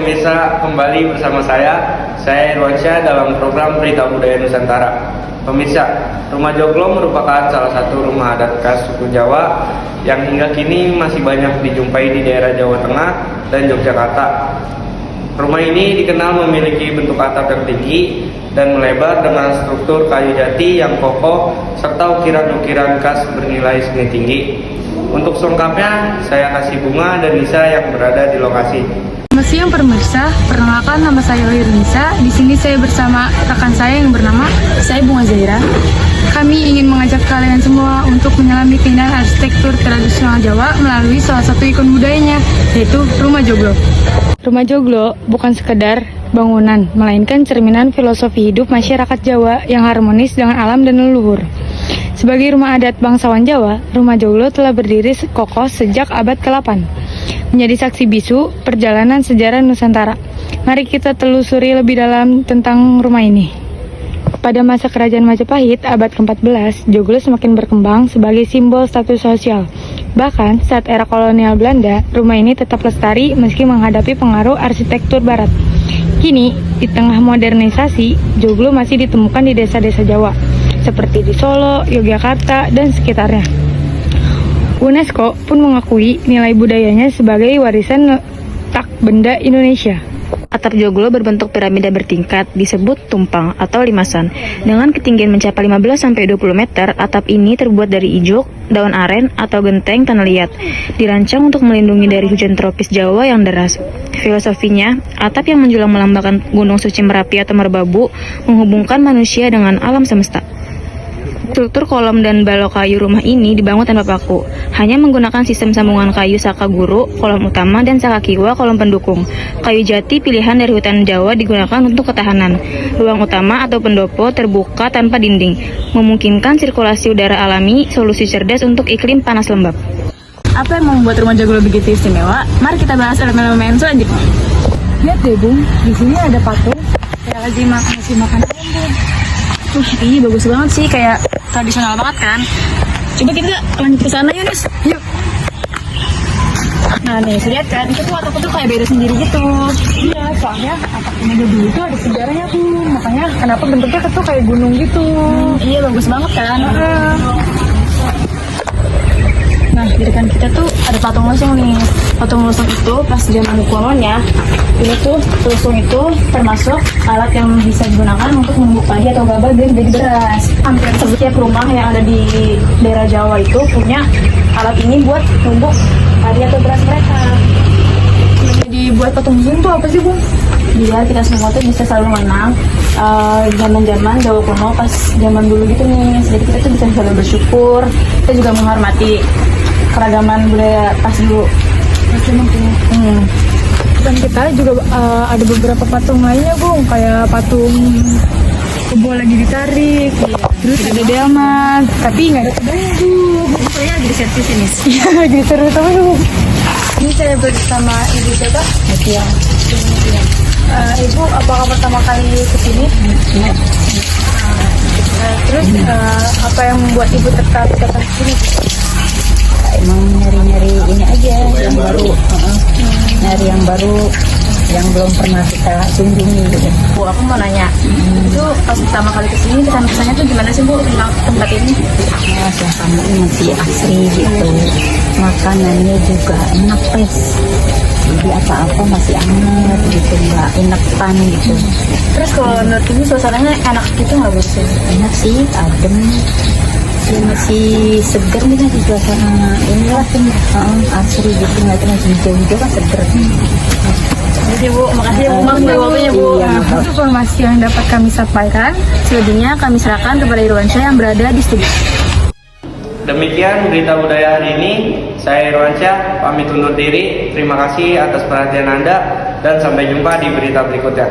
pemirsa, kembali bersama saya Irwansyah dalam program Berita Budaya Nusantara. Pemirsa, rumah joglo merupakan salah satu rumah adat khas suku Jawa yang hingga kini masih banyak dijumpai di daerah Jawa Tengah dan Yogyakarta. Rumah ini dikenal memiliki bentuk atap yang tinggi dan melebar dengan struktur kayu jati yang kokoh serta ukiran-ukiran khas bernilai seni tinggi. Untuk selengkapnya, saya kasih Bunga dan Nisa yang berada di lokasi. Selamat siang pemirsa, perkenalkan nama saya Nisa. Di sini saya bersama rekan saya yang bernama Bunga Zaira. Kami ingin mengajak kalian semua untuk menyelami keindahan arsitektur tradisional Jawa melalui salah satu ikon budayanya, yaitu Rumah Joglo. Rumah Joglo bukan sekedar bangunan, melainkan cerminan filosofi hidup masyarakat Jawa yang harmonis dengan alam dan leluhur. Sebagai rumah adat bangsawan Jawa, Rumah Joglo telah berdiri kokoh sejak abad ke-8, menjadi saksi bisu perjalanan sejarah Nusantara. Mari kita telusuri lebih dalam tentang rumah ini. Pada masa Kerajaan Majapahit abad ke-14, Joglo semakin berkembang sebagai simbol status sosial. Bahkan saat era kolonial Belanda, rumah ini tetap lestari meski menghadapi pengaruh arsitektur barat. Kini, di tengah modernisasi, Joglo masih ditemukan di desa-desa Jawa, seperti di Solo, Yogyakarta, dan sekitarnya. UNESCO pun mengakui nilai budayanya sebagai warisan tak benda Indonesia. Atap joglo berbentuk piramida bertingkat, disebut tumpang atau limasan. Dengan ketinggian mencapai 15-20 meter, atap ini terbuat dari ijuk, daun aren, atau genteng tanah liat. Dirancang untuk melindungi dari hujan tropis Jawa yang deras. Filosofinya, atap yang menjulang melambangkan Gunung Suci Merapi atau Merbabu menghubungkan manusia dengan alam semesta. Struktur kolom dan balok kayu rumah ini dibangun tanpa paku, hanya menggunakan sistem sambungan kayu saka guru, kolom utama, dan saka kiwa, kolom pendukung. Kayu jati pilihan dari hutan Jawa digunakan untuk ketahanan. Ruang utama atau pendopo terbuka tanpa dinding, memungkinkan sirkulasi udara alami, solusi cerdas untuk iklim panas lembab. Apa yang membuat Rumah Joglo begitu istimewa? Mari kita bahas elemen-elemen selanjutnya. Lihat deh Bung, di sini ada patung kayak lagi makan ayam Bung. Ini bagus banget sih, kayak tradisional banget kan. Coba kita lanjut ke sana yuk Nis. Yuk. Nah nih, lihat kan, itu tuh atap tuh kayak beda sendiri gitu. Iya, soalnya atap ini dulu itu ada sejarahnya tuh. Makanya kenapa bentuknya tuh kayak gunung gitu. Iya, bagus banget kan. Nah, di depan kita tuh ada patung losong nih. Patung losong itu pas zaman kolonial, ini tuh losong itu termasuk alat yang bisa digunakan untuk membuk padi atau gabah biar jadi beras. Hampir setiap rumah yang ada di daerah Jawa itu punya alat ini buat membuk padi atau beras mereka. Jadi buat patung losong tuh apa sih, Bung? Biar kita semua tuh bisa selalu menang zaman-zaman Jawa kuno pas zaman dulu gitu nih. Jadi kita tuh bisa selalu bersyukur, kita juga menghormati keragaman budaya pas dulu. Dan kita juga ada beberapa patung lainnya Bung, kayak patung kebo lagi ditarik, terus ada delman, tapi nggak ada kebangku. Saya lagi di servis ini. Iya, lagi di servis apa tuh Bung? Ini saya bersama Ibu siapa? Iya. Ibu, apakah pertama kali kesini? Iya. Terus apa yang membuat Ibu tertarik datang ke sini? Emang nyari-nyari ini aja yang baru, nyari yang baru yang belum pernah kita kunjungi gitu. Bu, aku mau nanya, itu pas pertama kali kesini kesan-kesannya tuh gimana sih Bu tentang tempat ini? Ya, suasananya masih asri gitu, makanannya juga enak pes, jadi apa-apa masih anget gitu, nggak enakan gitu. Terus kalau menurut Ibu suasananya enak gitu nggak Bu? Enak sih, adem. Masih segar nih di suasana inilah tuh asri gitu, nggak cuma hijau-hijau kan segar. Jadi Bu, makasih ya Bu, makasih waktunya Bu. Informasi yang dapat kami sampaikan, selebihnya kami serahkan kepada Irwansyah yang berada di studio. Demikian berita budaya hari ini. Saya Irwansyah pamit undur diri. Terima kasih atas perhatian Anda dan sampai jumpa di berita berikutnya.